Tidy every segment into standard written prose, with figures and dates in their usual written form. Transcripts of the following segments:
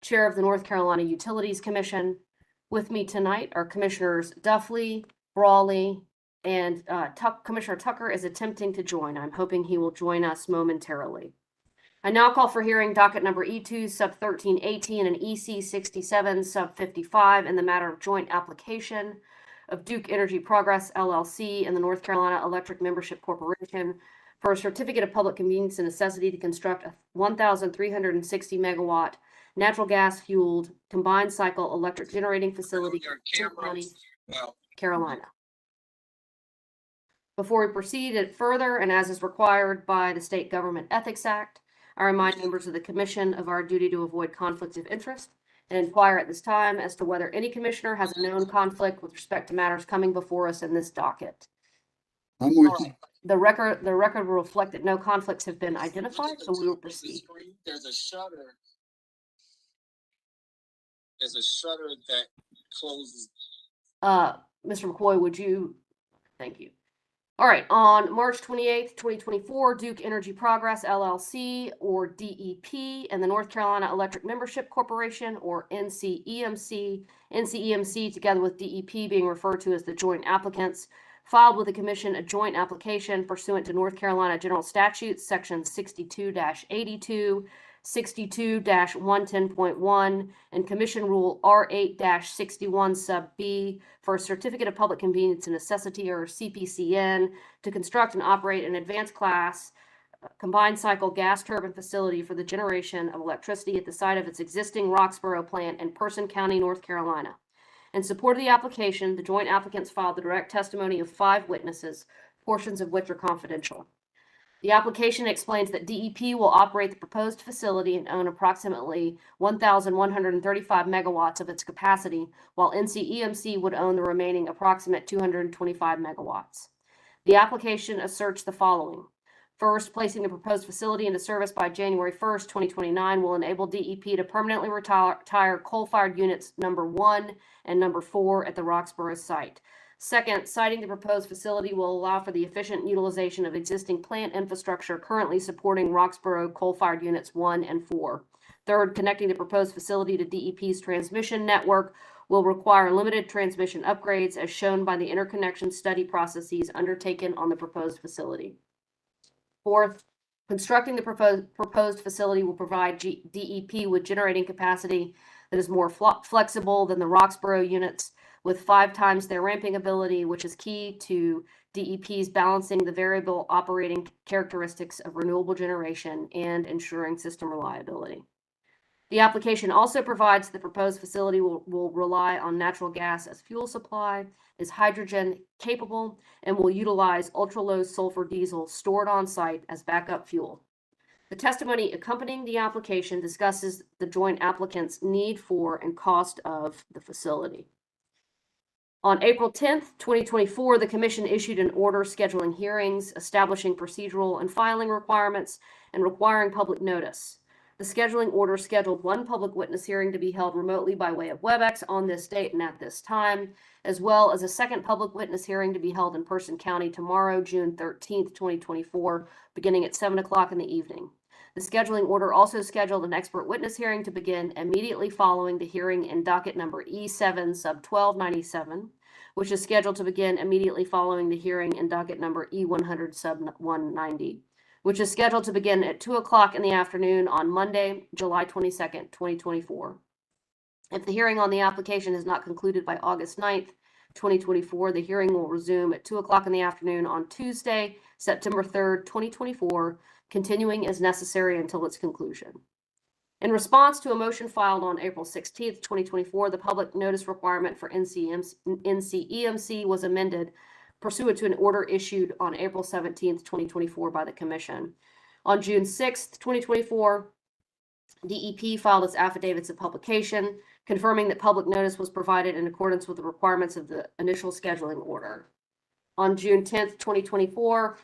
Chair of the North Carolina Utilities Commission. With me tonight are Commissioners Duffley, Brawley, and Commissioner Tucker is attempting to join. I'm hoping he will join us momentarily. I now call for hearing docket number E-2 sub 1318 and EC-67 sub 55 in the matter of joint application of Duke Energy Progress LLC and the North Carolina Electric Membership Corporation for a certificate of public convenience and necessity to construct a 1,360 megawatt natural gas fueled combined cycle electric generating facility in County, Carolina. Before we proceed further, and as is required by the State Government Ethics Act, I remind members of the Commission of our duty to avoid conflicts of interest and inquire at this time as to whether any commissioner has a known conflict with respect to matters coming before us in this docket. I'm with you. The record will reflect that no conflicts have been identified, so we will proceed. There's a shutter. There's a shutter that closes. Mr. McCoy, would you? Thank you. All right, on March 28th, 2024, Duke Energy Progress LLC, or DEP, and the North Carolina Electric Membership Corporation, or NCEMC, together with DEP being referred to as the joint applicants, filed with the Commission a joint application pursuant to North Carolina General Statutes, Section 62-82, 62-110.1, and Commission Rule R8-61 sub B for a Certificate of Public Convenience and Necessity, or CPCN, to construct and operate an advanced class combined cycle gas turbine facility for the generation of electricity at the site of its existing Roxboro plant in Person County, North Carolina. In support of the application, the joint applicants filed the direct testimony of 5 witnesses, portions of which are confidential. The application explains that DEP will operate the proposed facility and own approximately 1,135 megawatts of its capacity, while NCEMC would own the remaining approximate 225 megawatts. The application asserts the following. First, placing the proposed facility into service by January 1st, 2029 will enable DEP to permanently retire coal-fired units number 1 and number 4 at the Roxboro site. Second, siting the proposed facility will allow for the efficient utilization of existing plant infrastructure currently supporting Roxboro coal-fired units 1 and 4. Third, connecting the proposed facility to DEP's transmission network will require limited transmission upgrades as shown by the interconnection study processes undertaken on the proposed facility. Fourth, constructing the proposed facility will provide DEP with generating capacity that is more flexible than the Roxboro units, with 5 times their ramping ability, which is key to DEP's balancing the variable operating characteristics of renewable generation and ensuring system reliability. The application also provides the proposed facility will rely on natural gas as fuel supply, is hydrogen capable, and will utilize ultra-low sulfur diesel stored on site as backup fuel. The testimony accompanying the application discusses the joint applicants' need for and cost of the facility. On April 10th, 2024, the Commission issued an order scheduling hearings, establishing procedural and filing requirements, and requiring public notice. The scheduling order scheduled 1 public witness hearing to be held remotely by way of WebEx on this date and at this time, as well as a second public witness hearing to be held in Person County tomorrow, June 13th, 2024, beginning at 7 o'clock in the evening. The scheduling order also scheduled an expert witness hearing to begin immediately following the hearing in docket number E7 sub 1297, which is scheduled to begin immediately following the hearing in docket number E100 sub 190, which is scheduled to begin at 2 o'clock in the afternoon on Monday, July 22nd, 2024. If the hearing on the application is not concluded by August 9th, 2024, the hearing will resume at 2 o'clock in the afternoon on Tuesday, September 3rd, 2024, continuing as necessary until its conclusion. In response to a motion filed on April 16th, 2024, the public notice requirement for NCEMC was amended pursuant to an order issued on April 17th, 2024 by the Commission. On June 6th, 2024, DEP filed its affidavits of publication, confirming that public notice was provided in accordance with the requirements of the initial scheduling order. On June 10th, 2024,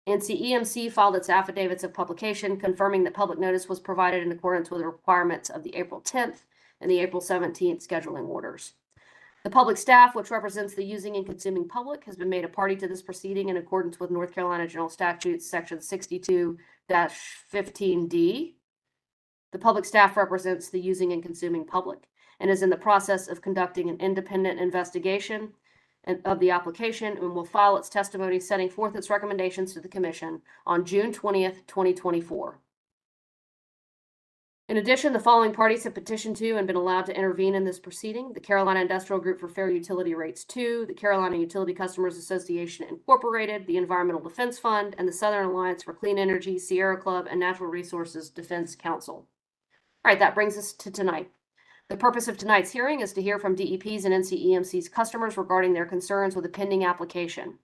NCEMC filed its affidavits of publication, confirming that public notice was provided in accordance with the requirements of the April 10th and the April 17th scheduling orders. The public staff, which represents the using and consuming public, has been made a party to this proceeding in accordance with North Carolina General Statutes, Section 62-15D. The public staff represents the using and consuming public and is in the process of conducting an independent investigation of the application and will file its testimony setting forth its recommendations to the Commission on June 20th, 2024. In addition, the following parties have petitioned to and been allowed to intervene in this proceeding: the Carolina Industrial Group for Fair Utility Rates 2, the Carolina Utility Customers Association Incorporated, the Environmental Defense Fund, and the Southern Alliance for Clean Energy, Sierra Club, and Natural Resources Defense Council. All right, that brings us to tonight. The purpose of tonight's hearing is to hear from DEP's and NCEMC's customers regarding their concerns with a pending application.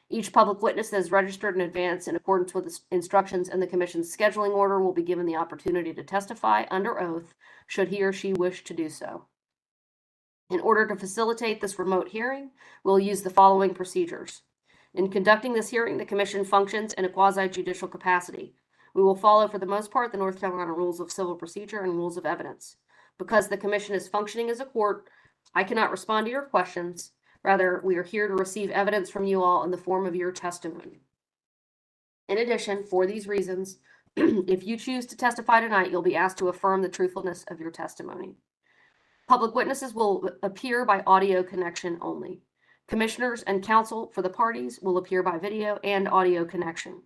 Each public witness that is registered in advance in accordance with the instructions in the Commission's scheduling order will be given the opportunity to testify under oath should he or she wish to do so. In order to facilitate this remote hearing, we'll use the following procedures. In conducting this hearing, the Commission functions in a quasi-judicial capacity. We will follow, for the most part, the North Carolina Rules of Civil Procedure and Rules of Evidence. Because the Commission is functioning as a court, I cannot respond to your questions. Rather, we are here to receive evidence from you all in the form of your testimony. In addition, for these reasons, if you choose to testify tonight, you'll be asked to affirm the truthfulness of your testimony. Public witnesses will appear by audio connection only. Commissioners and counsel for the parties will appear by video and audio connection.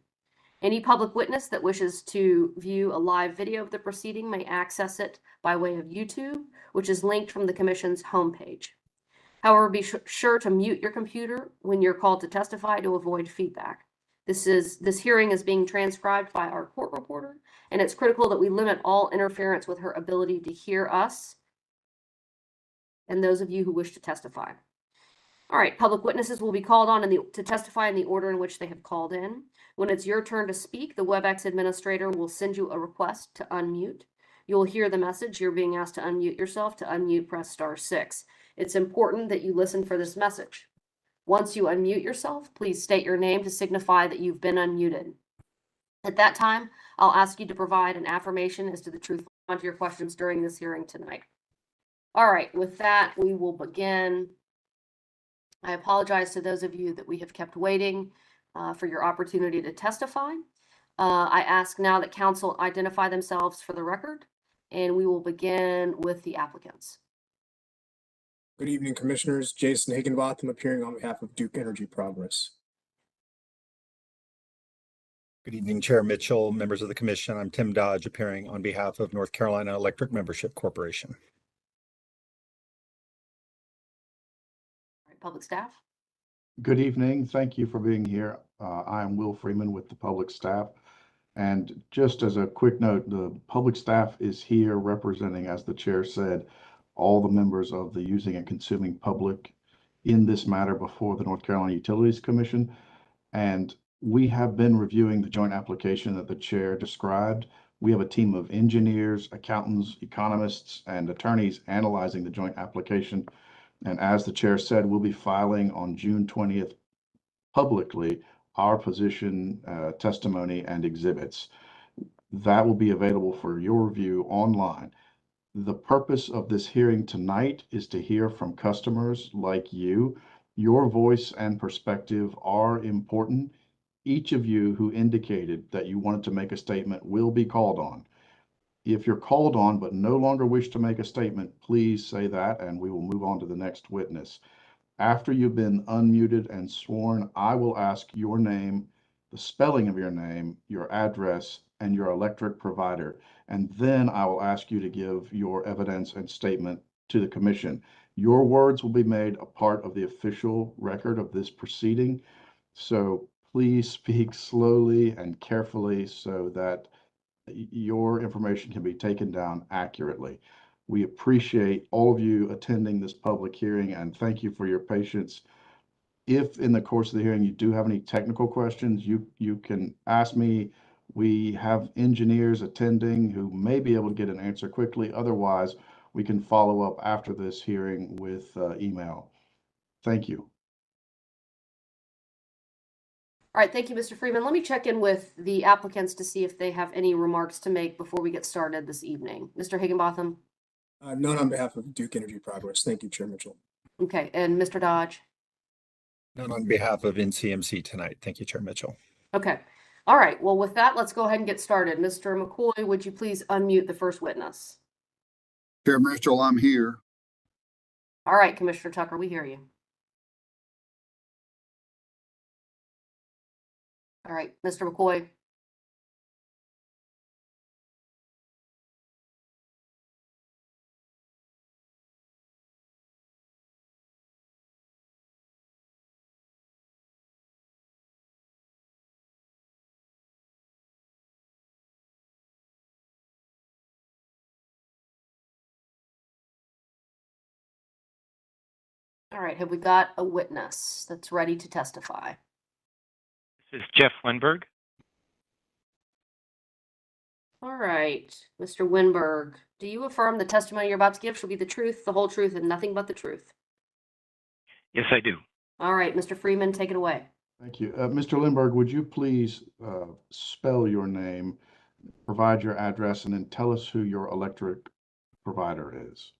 Any public witness that wishes to view a live video of the proceeding may access it by way of E-2, which is linked from the Commission's homepage. However, be sure to mute your computer when you're called to testify to avoid feedback. This hearing is being transcribed by our court reporter, and it's critical that we limit all interference with her ability to hear us and those of you who wish to testify. All right, public witnesses will be called on to testify in the order in which they have called in. When it's your turn to speak, the WebEx administrator will send you a request to unmute. You'll hear the message. You're being asked to unmute yourself. To unmute, press *6. It's important that you listen for this message. Once you unmute yourself, please state your name to signify that you've been unmuted. At that time, I'll ask you to provide an affirmation as to the truth of your questions during this hearing tonight. All right, with that, we will begin. I apologize to those of you that we have kept waiting for your opportunity to testify. I ask now that counsel identify themselves for the record, and we will begin with the applicants. Good evening, Commissioners. Jason Higginbotham appearing on behalf of Duke Energy Progress. Good evening, Chair Mitchell, members of the Commission. I'm Tim Dodge appearing on behalf of North Carolina Electric Membership Corporation. All right, public staff. Good evening. Thank you for being here. I'm Will Freeman with the public staff. And just as a quick note, the public staff is here representing, as the chair said, all the members of the using and consuming public in this matter before the North Carolina Utilities Commission. And we have been reviewing the joint application that the chair described. We have a team of engineers, accountants, economists, and attorneys analyzing the joint application. And as the chair said, we'll be filing on June 20th publicly our position, testimony, and exhibits. That will be available for your review online. The purpose of this hearing tonight is to hear from customers like you. Your voice and perspective are important. Each of you who indicated that you wanted to make a statement will be called on. If you're called on but no longer wish to make a statement, please say that and we will move on to the next witness. After you've been unmuted and sworn, I will ask your name, the spelling of your name, your address, and your electric provider. And then I will ask you to give your evidence and statement to the Commission. Your words will be made a part of the official record of this proceeding. So please speak slowly and carefully so that your information can be taken down accurately. We appreciate all of you attending this public hearing and thank you for your patience. If in the course of the hearing you do have any technical questions, you can ask me. We have engineers attending who may be able to get an answer quickly. Otherwise, we can follow up after this hearing with email. Thank you. All right, thank you, Mr. Freeman. Let me check in with the applicants to see if they have any remarks to make before we get started this evening. Mr. Higginbotham? None on behalf of Duke Energy Progress. Thank you, Chair Mitchell. Okay, and Mr. Dodge? None on behalf of NCMC tonight. Thank you, Chair Mitchell. Okay. All right, well, with that, let's go ahead and get started. Mr. McCoy, would you please unmute the first witness? Chair Mitchell, I'm here. All right, Commissioner Tucker, we hear you. All right, Mr. McCoy. All right, have we got a witness that's ready to testify? This is Jeff Winberg. All right, Mr. Winberg, do you affirm the testimony you're about to give shall be the truth, the whole truth, and nothing but the truth? Yes, I do. All right, Mr. Freeman, take it away. Thank you. Mr. Lindberg, would you please spell your name, provide your address, and then tell us who your electric provider is?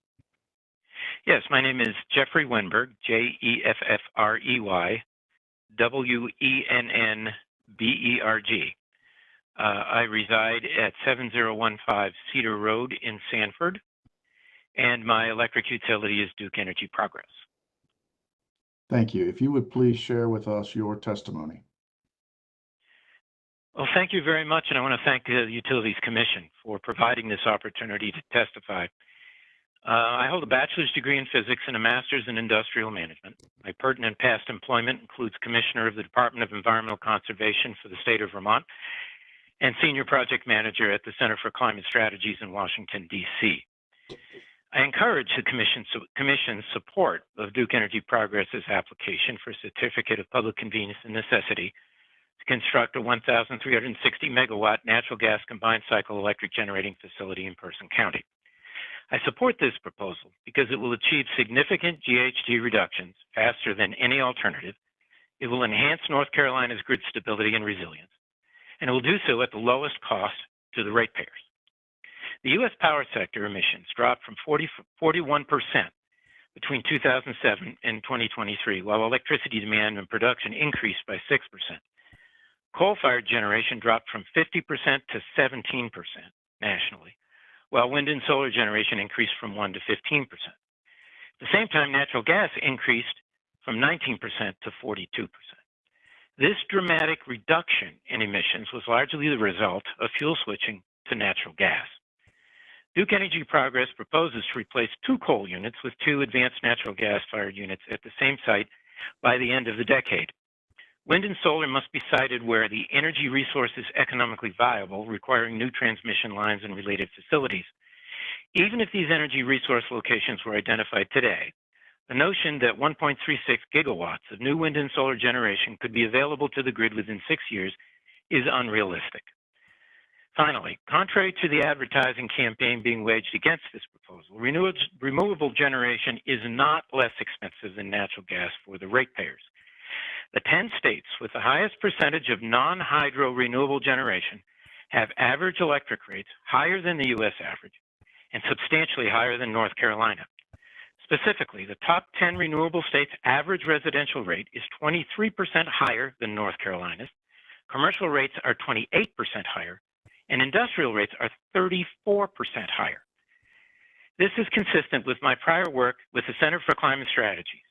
Yes, my name is Jeffrey Winberg, Jeffrey Wennberg. I reside at 7015 Cedar Road in Sanford, and my electric utility is Duke Energy Progress. Thank you. If you would please share with us your testimony. Well, thank you very much, and I want to thank the Utilities Commission for providing this opportunity to testify. I hold a bachelor's degree in physics and a master's in industrial management. My pertinent past employment includes Commissioner of the Department of Environmental Conservation for the state of Vermont and Senior Project Manager at the Center for Climate Strategies in Washington, D.C. I encourage the Commission's support of Duke Energy Progress's application for Certificate of Public Convenience and Necessity to construct a 1,360 megawatt natural gas combined cycle electric generating facility in Person County. I support this proposal because it will achieve significant GHG reductions faster than any alternative. It will enhance North Carolina's grid stability and resilience, and it will do so at the lowest cost to the ratepayers. The U.S. power sector emissions dropped from 41% between 2007 and 2023, while electricity demand and production increased by 6%. Coal-fired generation dropped from 50% to 17% nationally, while wind and solar generation increased from 1% to 15%. At the same time, natural gas increased from 19% to 42%. This dramatic reduction in emissions was largely the result of fuel switching to natural gas. Duke Energy Progress proposes to replace 2 coal units with 2 advanced natural gas-fired units at the same site by the end of the decade. Wind and solar must be sited where the energy resource is economically viable, requiring new transmission lines and related facilities. Even if these energy resource locations were identified today, the notion that 1.36 gigawatts of new wind and solar generation could be available to the grid within 6 years is unrealistic. Finally, contrary to the advertising campaign being waged against this proposal, renewable generation is not less expensive than natural gas for the ratepayers. The 10 states with the highest percentage of non-hydro renewable generation have average electric rates higher than the U.S. average and substantially higher than North Carolina. Specifically, the top 10 renewable states' average residential rate is 23% higher than North Carolina's, commercial rates are 28% higher, and industrial rates are 34% higher. This is consistent with my prior work with the Center for Climate Strategies.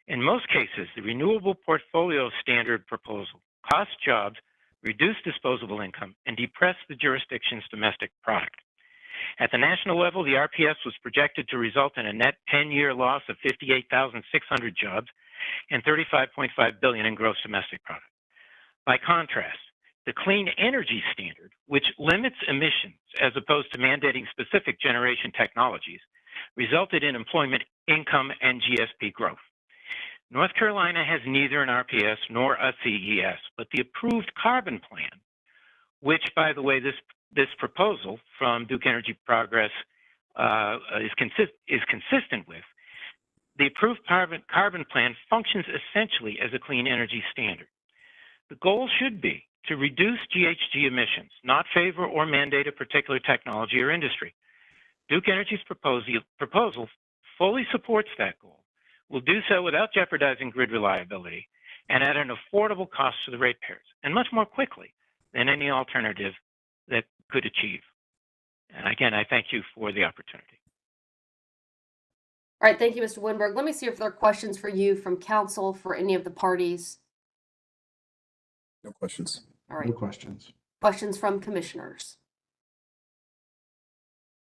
In most cases, the Renewable Portfolio Standard proposal costs jobs, reduce disposable income, and depress the jurisdiction's domestic product. At the national level, the RPS was projected to result in a net 10-year loss of 58,600 jobs and $35.5 billion in gross domestic product. By contrast, the Clean Energy Standard, which limits emissions as opposed to mandating specific generation technologies, resulted in employment, income, and GSP growth. North Carolina has neither an RPS nor a CES, but the approved carbon plan, which, by the way, this proposal from Duke Energy Progress is consistent with, the approved carbon plan functions essentially as a clean energy standard. The goal should be to reduce GHG emissions, not favor or mandate a particular technology or industry. Duke Energy's proposal fully supports that goal. Will do so without jeopardizing grid reliability and at an affordable cost to the ratepayers, and much more quickly than any alternative that could achieve. And again, I thank you for the opportunity. All right, thank you, Mr. Winberg. Let me see if there are questions for you from council for any of the parties. No questions. All right, No questions. questions from commissioners.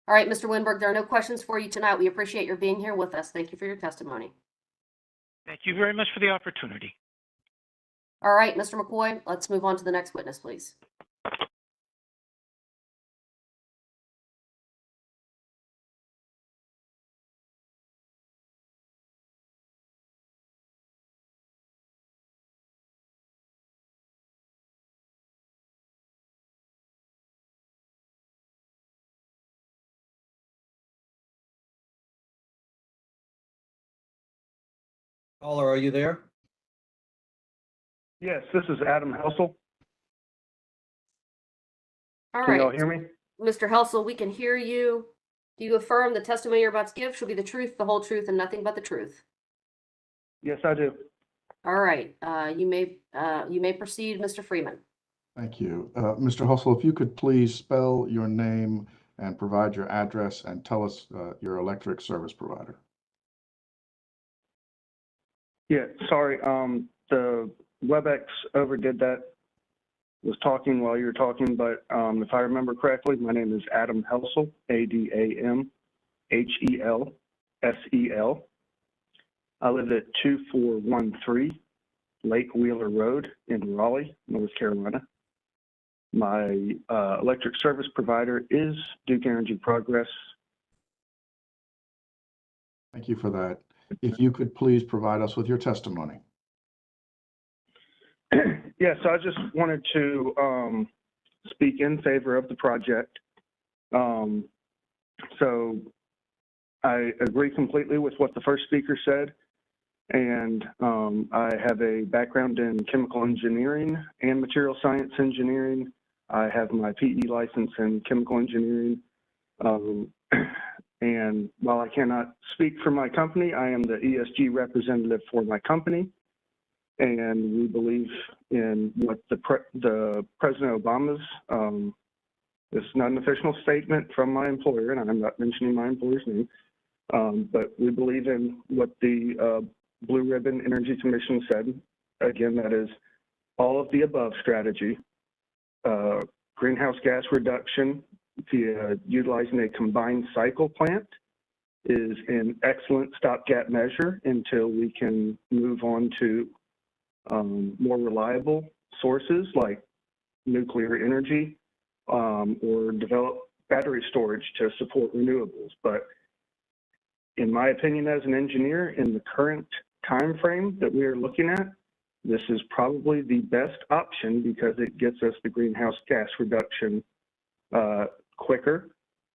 All right, Mr. Winberg, there are no questions for you tonight. We appreciate your being here with us. Thank you for your testimony. Thank you very much for the opportunity. All right, Mr. McCoy, let's move on to the next witness, please. Caller, are you there? Yes, this is Adam Helsel. All Can y'all right, hear me? Mr. Helsel, we can hear you. Do you affirm the testimony you're about to give shall be the truth, the whole truth, and nothing but the truth? Yes, I do. All right, you may proceed, Mr. Freeman. Thank you. Mr. Hustle, if you could please spell your name and provide your address and tell us your electric service provider. Yeah, sorry. The WebEx overdid that. Was talking while you were talking, but if I remember correctly, my name is Adam Helsel, ADAMHELSEL. I live at 2413 Lake Wheeler Road in Raleigh, North Carolina. My electric service provider is Duke Energy Progress. Thank you for that. If you could please provide us with your testimony. Yeah, so I just wanted to speak in favor of the project. So I agree completely with what the first speaker said, and I have a background in chemical engineering and material science engineering. I have my PE license in chemical engineering. And while I cannot speak for my company, I am the ESG representative for my company. And we believe in what the President Obama's, this is not an official statement from my employer, and I'm not mentioning my employer's name, but we believe in what the Blue Ribbon Energy Commission said. Again, that is all of the above strategy. Greenhouse gas reduction via utilizing a combined cycle plant is an excellent stopgap measure until we can move on to more reliable sources like nuclear energy or develop battery storage to support renewables. But in my opinion as an engineer, in the current time frame that we are looking at, this is probably the best option because it gets us the greenhouse gas reduction quicker,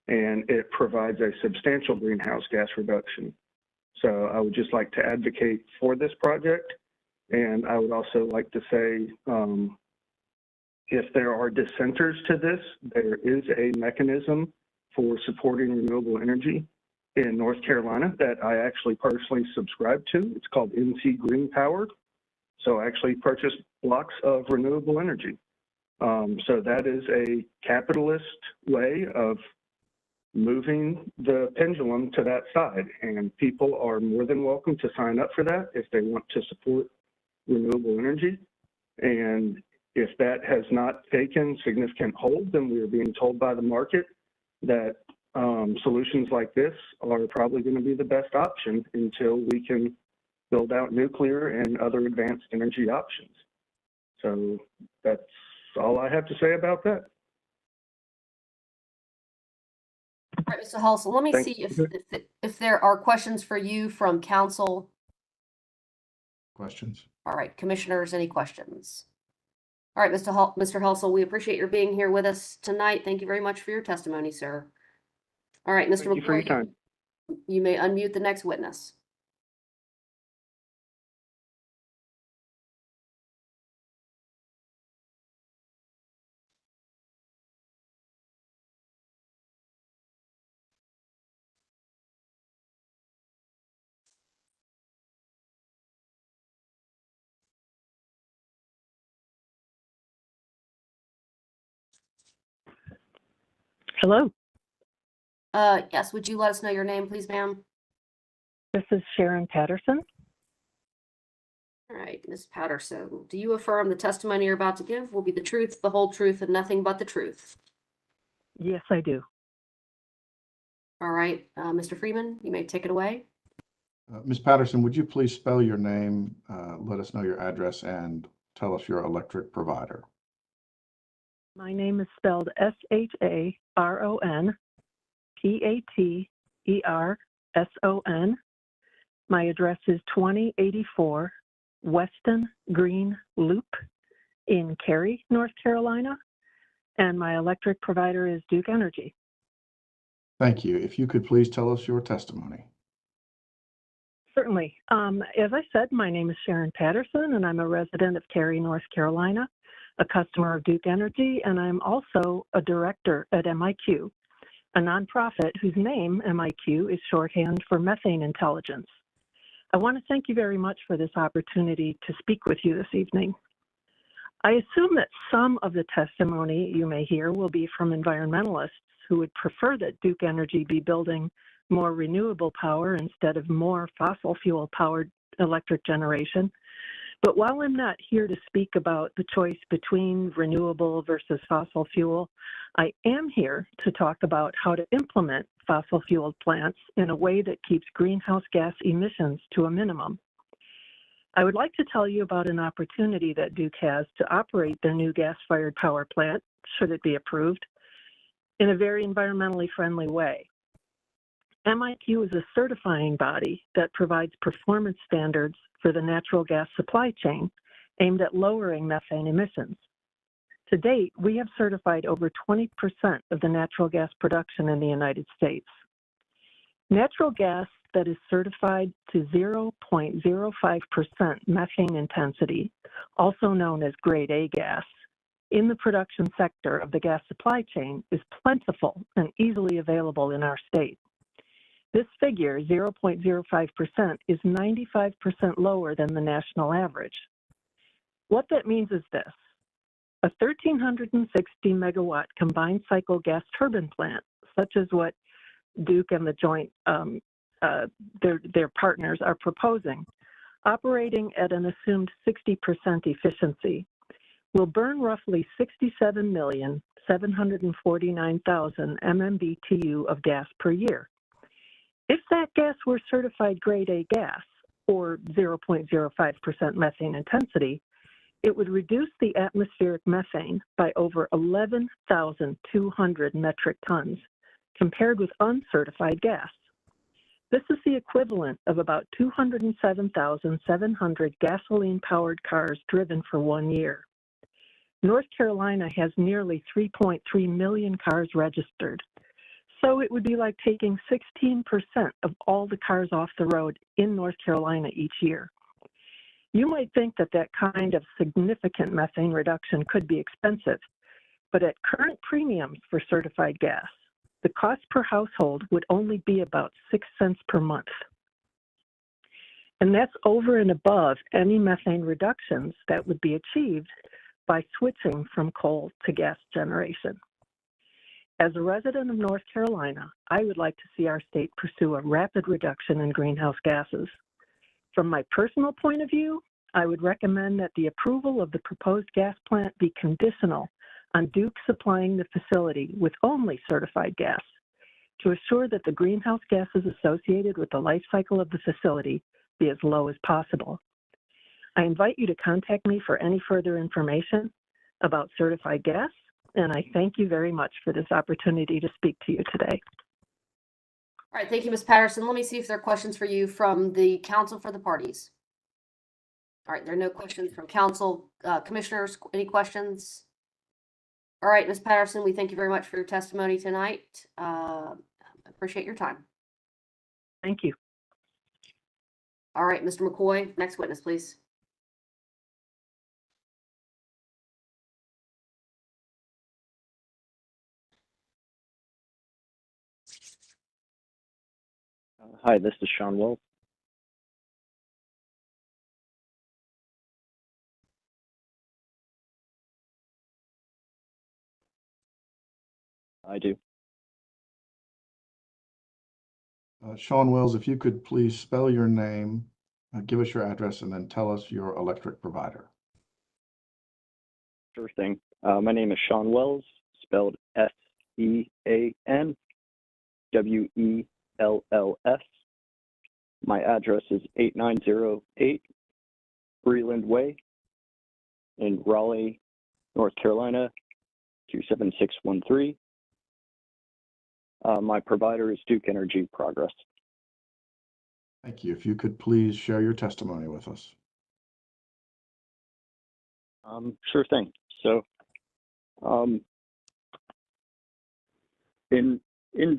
and it provides a substantial greenhouse gas reduction. So I would just like to advocate for this project. And I would also like to say, if there are dissenters to this, there is a mechanism for supporting renewable energy in North Carolina that I actually personally subscribe to. It's called NC Green Power. So I actually purchase blocks of renewable energy. So that is a capitalist way of moving the pendulum to that side. And people are more than welcome to sign up for that if they want to support renewable energy. And if that has not taken significant hold, then we are being told by the market that solutions like this are probably going to be the best option until we can build out nuclear and other advanced energy options. So that's all I have to say about that. All right, Mr. Helsel, let me Thank see if there are questions for you from council. Questions? All right, commissioners, any questions? All right, Mr. Helsel, we appreciate your being here with us tonight. Thank you very much for your testimony, sir. All right, Mr. Thank you for your McCoy, time. you may unmute the next witness. Hello, Yes, would you let us know your name, please, ma'am? this is Sharon Patterson. All right, Ms. Patterson, do you affirm the testimony you're about to give will be the truth, the whole truth, and nothing but the truth? Yes, I do. All right, Mr. Freeman, you may take it away. Ms. Patterson, would you please spell your name, let us know your address, and tell us your electric provider? My name is spelled SharonPaterson. My address is 2084 Weston Green Loop in Cary, North Carolina, and my electric provider is Duke Energy. Thank you. If you could please tell us your testimony. Certainly. As I said, my name is Sharon Patterson, and I'm a resident of Cary, North Carolina, a customer of Duke Energy, and I'm also a director at MIQ, a nonprofit whose name, MIQ, is shorthand for methane intelligence. I want to thank you very much for this opportunity to speak with you this evening. I assume that some of the testimony you may hear will be from environmentalists who would prefer that Duke Energy be building more renewable power instead of more fossil fuel powered electric generation. But while I'm not here to speak about the choice between renewable versus fossil fuel, I am here to talk about how to implement fossil fueled plants in a way that keeps greenhouse gas emissions to a minimum. I would like to tell you about an opportunity that Duke has to operate their new gas-fired power plant, should it be approved, in a very environmentally friendly way. MIQ is a certifying body that provides performance standards for the natural gas supply chain aimed at lowering methane emissions. To date, we have certified over 20% of the natural gas production in the United States. Natural gas that is certified to 0.05% methane intensity, also known as grade A gas, in the production sector of the gas supply chain is plentiful and easily available in our state. This figure, 0.05%, is 95% lower than the national average. What that means is this: a 1,360 megawatt combined cycle gas turbine plant, such as what Duke and the joint, their partners are proposing, operating at an assumed 60% efficiency, will burn roughly 67,749,000 MMBTU of gas per year. If that gas were certified grade A gas, or 0.05% methane intensity, it would reduce the atmospheric methane by over 11,200 metric tons, compared with uncertified gas. This is the equivalent of about 207,700 gasoline-powered cars driven for 1 year. North Carolina has nearly 3.3 million cars registered. So it would be like taking 16% of all the cars off the road in North Carolina each year. You might think that that kind of significant methane reduction could be expensive, but at current premiums for certified gas, the cost per household would only be about 6 cents per month. And that's over and above any methane reductions that would be achieved by switching from coal to gas generation. As a resident of North Carolina, I would like to see our state pursue a rapid reduction in greenhouse gases. From my personal point of view, I would recommend that the approval of the proposed gas plant be conditional on Duke supplying the facility with only certified gas to assure that the greenhouse gases associated with the life cycle of the facility be as low as possible. I invite you to contact me for any further information about certified gas, and I thank you very much for this opportunity to speak to you today. All right, thank you, Ms. Patterson. Let me see if there are questions for you from the council for the parties. All right, there are no questions from council. Commissioners, any questions? All right, Ms. Patterson, we thank you very much for your testimony tonight. Appreciate your time. Thank you. All right, Mr. McCoy, next witness, please. Hi, this is Sean Wolf. I do. Sean Wells, if you could please spell your name, give us your address, and then tell us your electric provider. Sure thing. My name is Sean Wells, spelled SeanWells. My address is 8908 Breland Way in Raleigh, North Carolina, 27613. My provider is Duke Energy Progress. Thank you. If you could please share your testimony with us. Sure thing. So, in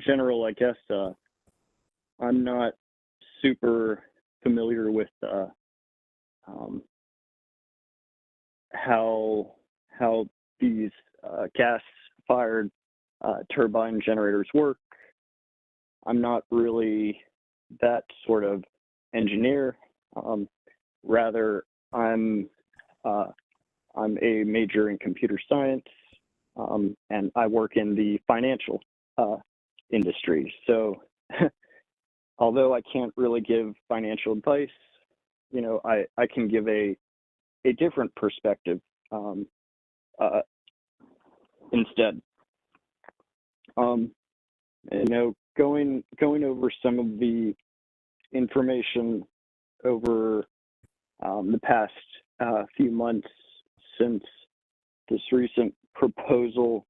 general, I guess I'm not super familiar with how these gas-fired turbine generators work. I'm not really that sort of engineer. Rather, I'm a major in computer science, and I work in the financial industry. So, although I can't really give financial advice, you know, I can give a different perspective instead. You know, going over some of the information over the past few months since this recent proposal,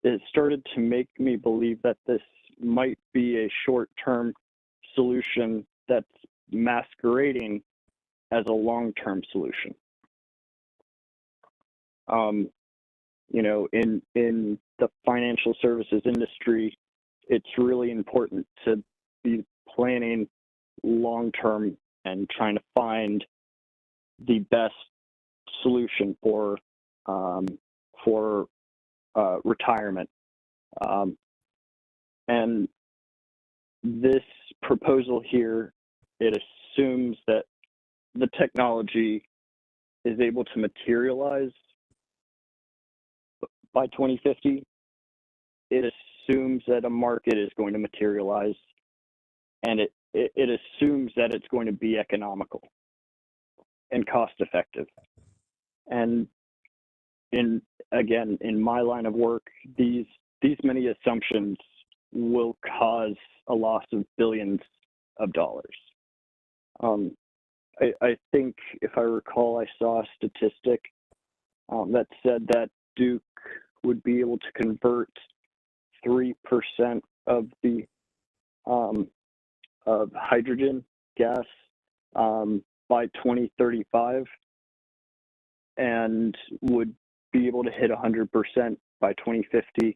it started to make me believe that this might be a short-term solution that's masquerading as a long-term solution. You know, in the financial services industry, it's really important to be planning long-term and trying to find the best solution for retirement. And this proposal here, it assumes that the technology is able to materialize by 2050. It assumes that a market is going to materialize, and it assumes that it's going to be economical and cost effective. And in my line of work, these many assumptions will cause a loss of billions of dollars. I think, if I recall, I saw a statistic that said that Duke would be able to convert 3% of the of hydrogen gas by 2035, and would be able to hit 100% by 2050.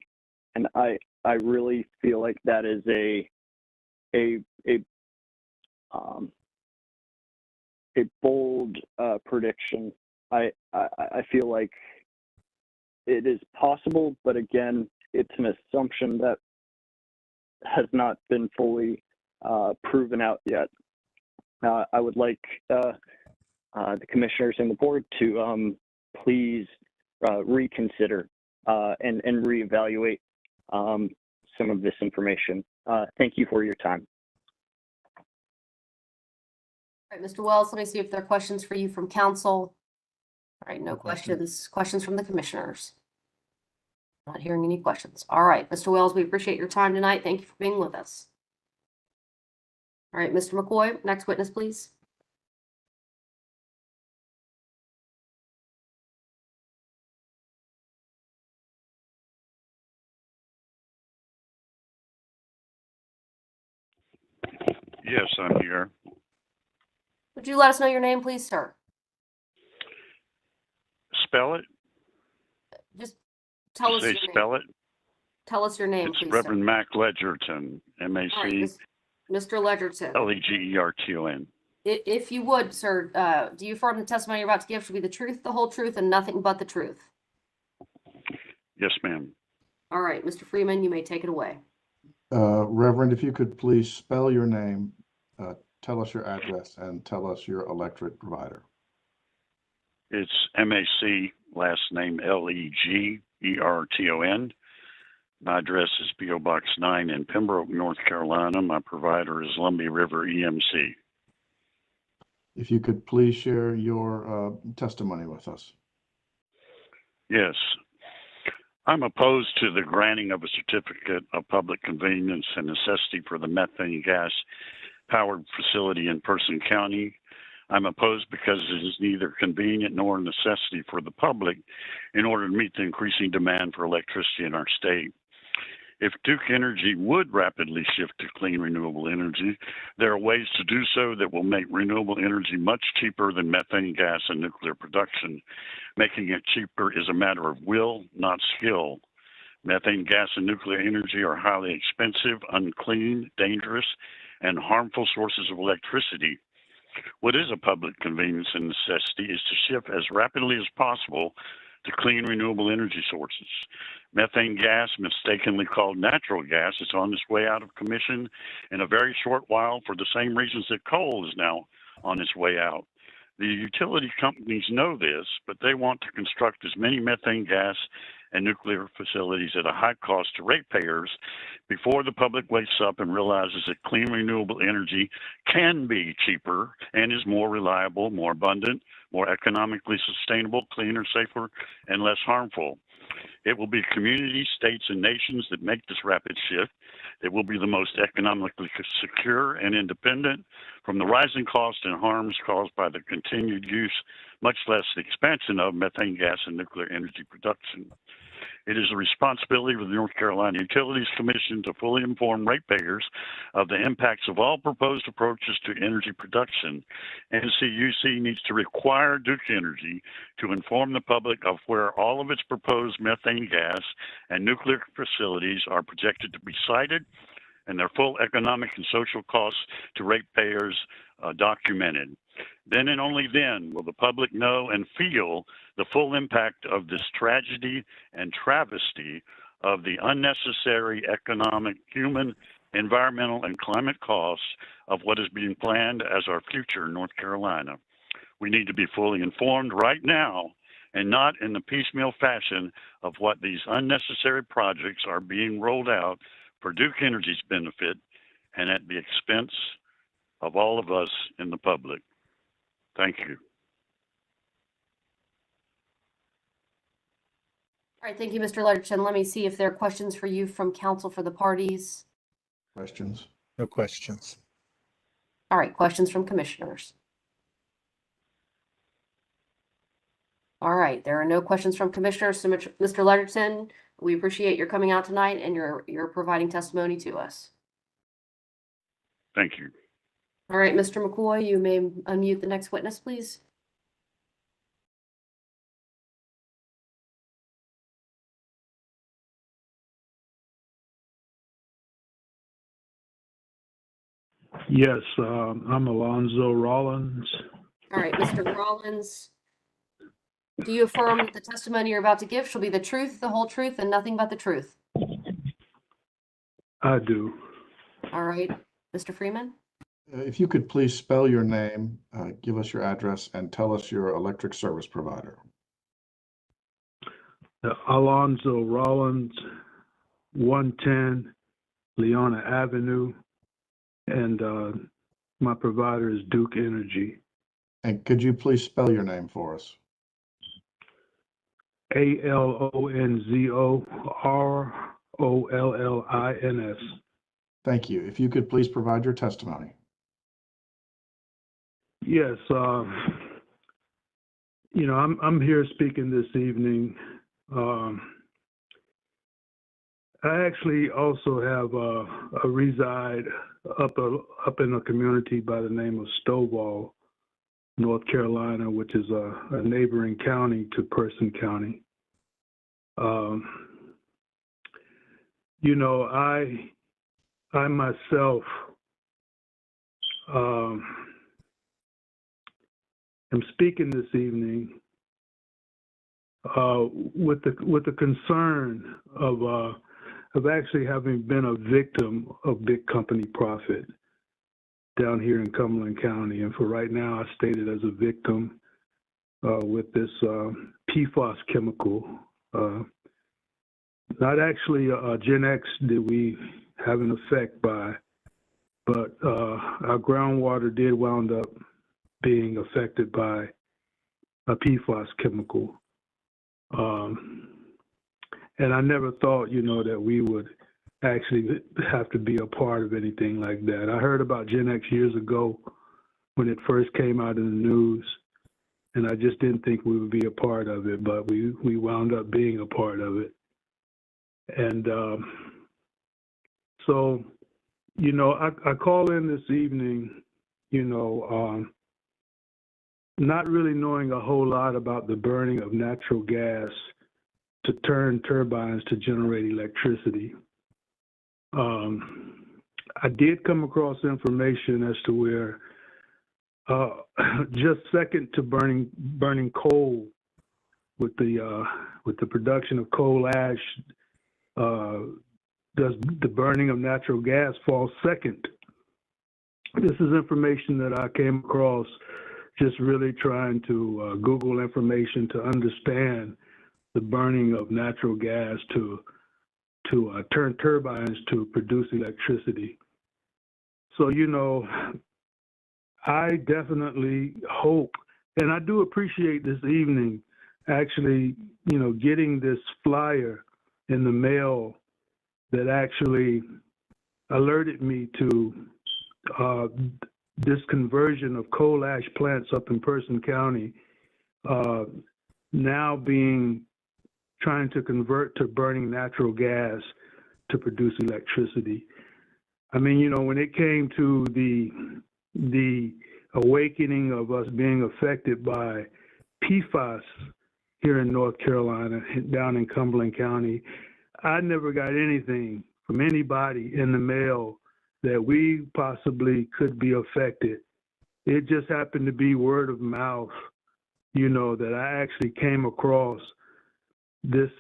And I really feel like that is a bold prediction. I feel like it is possible, but again, it's an assumption that has not been fully proven out yet. I would like the commissioners and the board to please reconsider and reevaluate some of this information. Thank you for your time. All right, Mr. Wells, let me see if there are questions for you from council. All right, no questions. Questions from the commissioners? Not hearing any questions. All right, Mr. Wells, we appreciate your time tonight. Thank you for being with us. All right, Mr. McCoy, next witness, please. Yes, I'm here. Would you let us know your name, please, sir? Spell it? Just tell us your name. Spell it? Tell us your name, It's please, Reverend sir. Mac Ledgerton, M-A-C. All right, Mr. Ledgerton. L-E-G-E-R-T-O-N. If you would, sir, do you affirm the testimony you're about to give should be the truth, the whole truth, and nothing but the truth? Yes, ma'am. All right, Mr. Freeman, you may take it away. Reverend, if you could please spell your name, tell us your address, and tell us your electric provider. It's M-A-C, last name L-E-G-E-R-T-O-N. My address is P.O. Box 9 in Pembroke, North Carolina. My provider is Lumbee River EMC. If you could please share your testimony with us. Yes. I'm opposed to the granting of a certificate of public convenience and necessity for the methane gas powered facility in Person County. I'm opposed because it is neither convenient nor a necessity for the public in order to meet the increasing demand for electricity in our state. If Duke Energy would rapidly shift to clean renewable energy, there are ways to do so that will make renewable energy much cheaper than methane gas and nuclear production. Making it cheaper is a matter of will, not skill. Methane gas and nuclear energy are highly expensive, unclean, dangerous, and harmful sources of electricity. What is a public convenience and necessity is to shift as rapidly as possible to clean renewable energy sources. Methane gas, mistakenly called natural gas, is on its way out of commission in a very short while for the same reasons that coal is now on its way out. The utility companies know this, but they want to construct as many methane gas and nuclear facilities at a high cost to ratepayers before the public wakes up and realizes that clean renewable energy can be cheaper and is more reliable, more abundant, more economically sustainable, cleaner, safer, and less harmful. It will be communities, states, and nations that make this rapid shift. It will be the most economically secure and independent from the rising costs and harms caused by the continued use, much less the expansion of methane gas and nuclear energy production. It is the responsibility of the North Carolina Utilities Commission to fully inform ratepayers of the impacts of all proposed approaches to energy production. NCUC needs to require Duke Energy to inform the public of where all of its proposed methane gas and nuclear facilities are projected to be sited and their full economic and social costs to ratepayers documented. Then and only then will the public know and feel the full impact of this tragedy and travesty of the unnecessary economic, human, environmental, and climate costs of what is being planned as our future in North Carolina. We need to be fully informed right now and not in the piecemeal fashion of what these unnecessary projects are being rolled out for Duke Energy's benefit and at the expense of all of us in the public. Thank you. All right, thank you, Mr. Ledgerton. Let me see if there are questions for you from counsel for the parties. Questions? No questions. All right, questions from commissioners. All right, there are no questions from commissioners. So, Mr. Ledgerton, we appreciate your coming out tonight and your providing testimony to us. Thank you. All right, Mr. McCoy, you may unmute the next witness, please. Yes, I'm Alonzo Rollins. All right, Mr. Rollins, do you affirm that the testimony you're about to give shall be the truth, the whole truth, and nothing but the truth? I do. All right, Mr. Freeman? If you could please spell your name, give us your address, and tell us your electric service provider. Alonzo Rollins, 110 Leona Avenue, and my provider is Duke Energy. And could you please spell your name for us? ALONZOROLLINS. Thank you. If you could please provide your testimony. Yes, I'm here speaking this evening. I actually also have a reside up in a community by the name of Stovall, North Carolina, which is a neighboring county to Person County. I myself am speaking this evening with the concern of actually having been a victim of big company profit down here in Cumberland County. And for right now, I stated as a victim with this PFAS chemical not actually Gen X did we have an effect by, but our groundwater did wound up being affected by a PFAS chemical. And I never thought, you know, that we would actually have to be a part of anything like that. I heard about Gen X years ago when it first came out in the news, and I just didn't think we would be a part of it, but we wound up being a part of it. And so, you know, I call in this evening, you know, not really knowing a whole lot about the burning of natural gas to turn turbines to generate electricity. I did come across information as to where just second to burning coal with the production of coal ash, does the burning of natural gas fall second? This is information that I came across just really trying to Google information to understand the burning of natural gas to turn turbines to produce electricity. So, you know, I definitely hope, and I do appreciate this evening actually, you know, getting this flyer in the mail that actually alerted me to this conversion of coal ash plants up in Person County now trying to convert to burning natural gas to produce electricity. I mean, you know, when it came to the awakening of us being affected by PFAS here in North Carolina, down in Cumberland County, I never got anything from anybody in the mail that we possibly could be affected. It just happened to be word of mouth, you know, that I actually came across this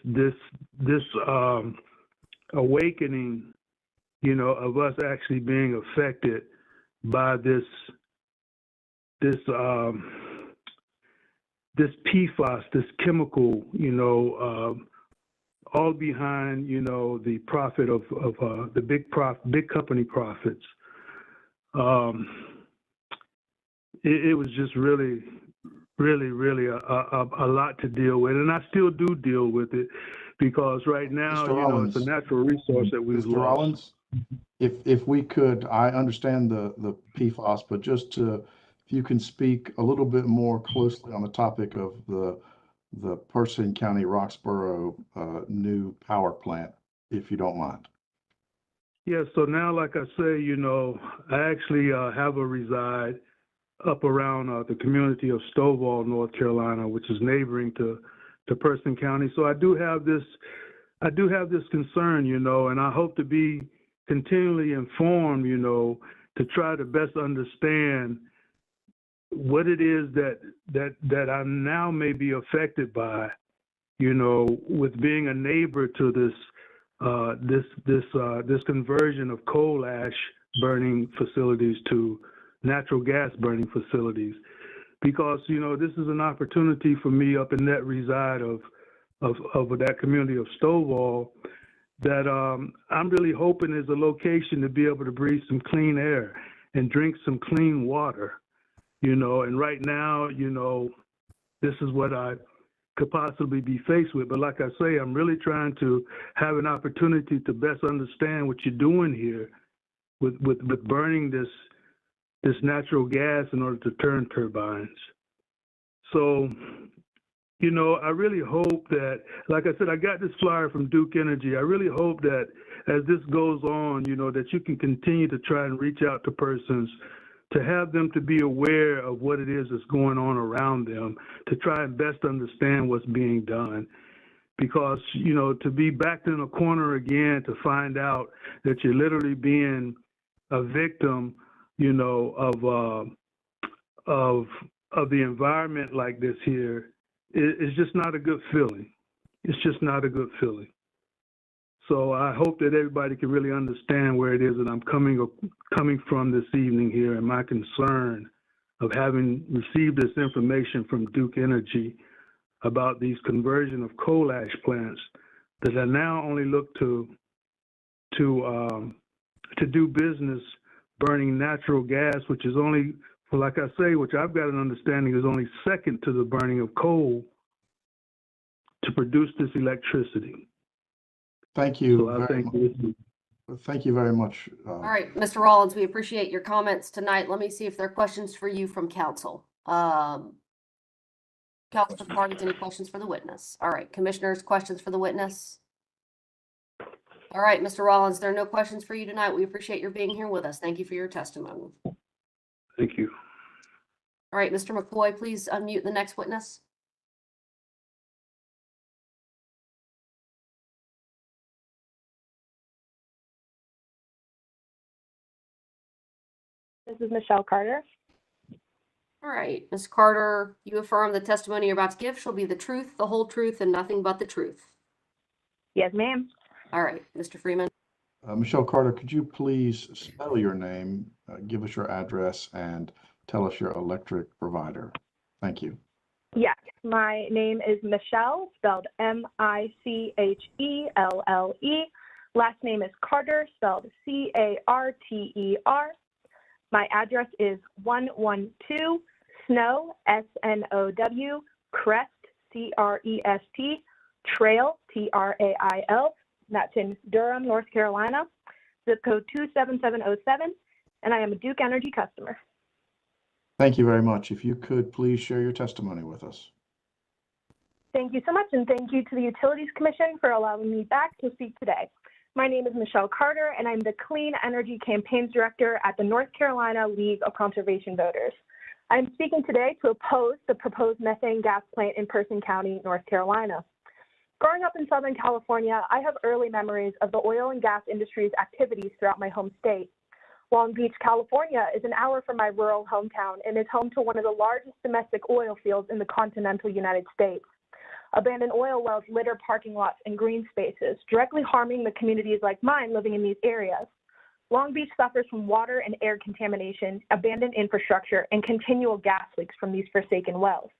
awakening, you know, of us actually being affected by this PFAS, this chemical, you know, all behind, you know, the profit of the big company profits. It was just really a lot to deal with, and I still do deal with it because right now, Mr. you know, it's a natural resource that we've Mr. lost. Rollins, if we could, I understand the PFAS, but just if you can speak a little bit more closely on the topic of the Person County Roxborough new power plant, if you don't mind. Yeah, so now, like I say, you know, I actually have a reside up around the community of Stovall, North Carolina, which is neighboring to Person County. So I do have this concern, you know, and I hope to be continually informed, you know, to try to best understand what it is that I now may be affected by, you know, with being a neighbor to this conversion of coal ash burning facilities to natural gas burning facilities, because, you know, this is an opportunity for me up in that reside of that community of Stovall that I'm really hoping is a location to be able to breathe some clean air and drink some clean water, you know. And right now, you know, this is what I could possibly be faced with. But like I say, I'm really trying to have an opportunity to best understand what you're doing here with burning this natural gas in order to turn turbines. So, you know, I really hope that, like I said, I got this flyer from Duke Energy. I really hope that as this goes on, you know, that you can continue to try and reach out to persons, to have them to be aware of what it is that's going on around them, to try and best understand what's being done. Because, you know, to be backed in a corner again, to find out that you're literally being a victim, you know, of the environment like this here, it's just not a good feeling. It's just not a good feeling. So I hope that everybody can really understand where it is that I'm coming from this evening here, and my concern of having received this information from Duke Energy about these conversion of coal ash plants that I now only look to do business burning natural gas, which is only, like I say, which I've got an understanding is only second to the burning of coal to produce this electricity. Thank you. So I very think much. Thank you very much. All right, Mr. Rollins, we appreciate your comments tonight. Let me see if there are questions for you from council. Council parties, any questions for the witness? All right, commissioners, questions for the witness? All right, Mr. Rollins, there are no questions for you tonight. We appreciate your being here with us. Thank you for your testimony. Thank you. All right, Mr. McCoy, please unmute the next witness. This is Michelle Carter. All right, Ms. Carter, you affirm the testimony you're about to give shall be the truth, the whole truth, and nothing but the truth. Yes, ma'am. All right, Mr. Freeman. Michelle Carter, could you please spell your name, give us your address, and tell us your electric provider? Thank you. Yes, my name is Michelle, spelled Michelle. Last name is Carter, spelled Carter. My address is 112 Snow, Snow, Crest, Crest, Trail, Trail. That's in Durham, North Carolina, zip code 27707, and I am a Duke Energy customer. Thank you very much. If you could please share your testimony with us. Thank you so much, and thank you to the Utilities Commission for allowing me back to speak today. My name is Michelle Carter, and I'm the Clean Energy Campaigns Director at the North Carolina League of Conservation Voters. I'm speaking today to oppose the proposed methane gas plant in Person County, North Carolina. Growing up in Southern California, I have early memories of the oil and gas industry's activities throughout my home state. Long Beach, California is an hour from my rural hometown and is home to one of the largest domestic oil fields in the continental United States. Abandoned oil wells litter parking lots and green spaces, directly harming the communities like mine living in these areas. Long Beach suffers from water and air contamination, abandoned infrastructure, and continual gas leaks from these forsaken wells.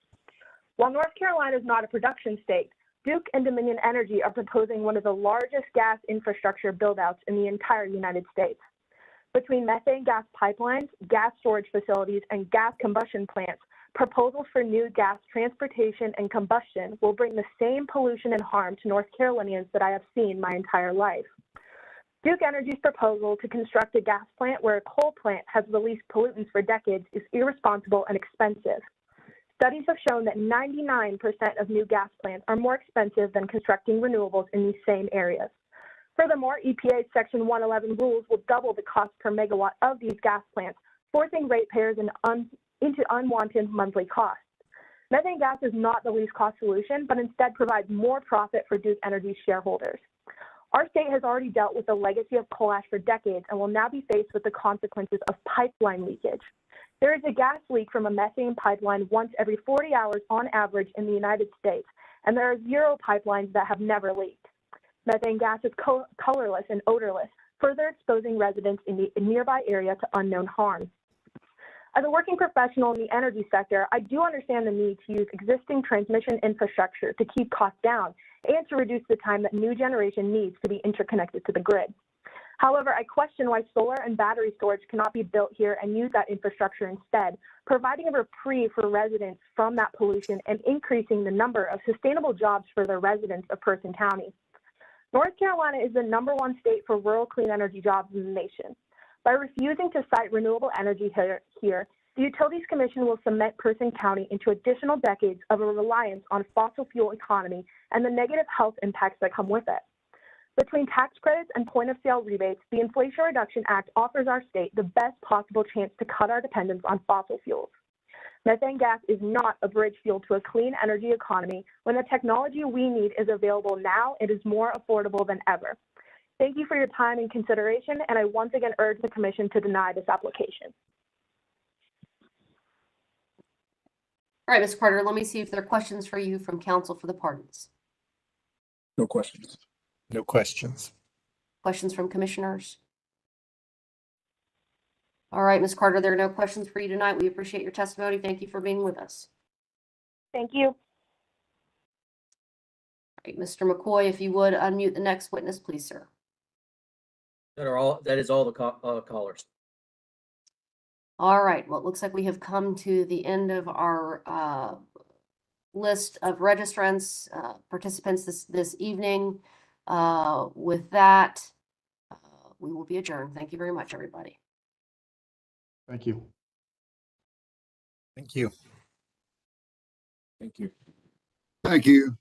While North Carolina is not a production state, Duke and Dominion Energy are proposing one of the largest gas infrastructure buildouts in the entire United States. Between methane gas pipelines, gas storage facilities, and gas combustion plants, proposals for new gas transportation and combustion will bring the same pollution and harm to North Carolinians that I have seen my entire life. Duke Energy's proposal to construct a gas plant where a coal plant has released pollutants for decades is irresponsible and expensive. Studies have shown that 99% of new gas plants are more expensive than constructing renewables in these same areas. Furthermore, EPA's Section 111 rules will double the cost per megawatt of these gas plants, forcing ratepayers into unwanted monthly costs. Methane gas is not the least cost solution, but instead provides more profit for Duke Energy's shareholders. Our state has already dealt with the legacy of coal ash for decades and will now be faced with the consequences of pipeline leakage. There is a gas leak from a methane pipeline once every 40 hours on average in the United States, and there are 0 pipelines that have never leaked. Methane gas is colorless and odorless, further exposing residents in the nearby area to unknown harm. As a working professional in the energy sector, I do understand the need to use existing transmission infrastructure to keep costs down and to reduce the time that new generation needs to be interconnected to the grid. However, I question why solar and battery storage cannot be built here and use that infrastructure instead, providing a reprieve for residents from that pollution and increasing the number of sustainable jobs for the residents of Person County. North Carolina is the #1 state for rural clean energy jobs in the nation. By refusing to cite renewable energy here, the Utilities Commission will cement Person County into additional decades of a reliance on fossil fuel economy and the negative health impacts that come with it. Between tax credits and point-of-sale rebates, the Inflation Reduction Act offers our state the best possible chance to cut our dependence on fossil fuels. Methane gas is not a bridge fuel to a clean energy economy when the technology we need is available now and is more affordable than ever. Thank you for your time and consideration, and I once again urge the Commission to deny this application. All right, Ms. Carter, let me see if there are questions for you from council for the parties. No questions. No questions. Questions from commissioners? All right, Ms. Carter, there are no questions for you tonight. We appreciate your testimony. Thank you for being with us. Thank you. Right, Mr. McCoy, if you would unmute the next witness, please, sir. That is all the callers. All right, well, it looks like we have come to the end of our list of registrants, participants this evening. With that, we will be adjourned. Thank you very much, everybody. Thank you. Thank you. Thank you. Thank you.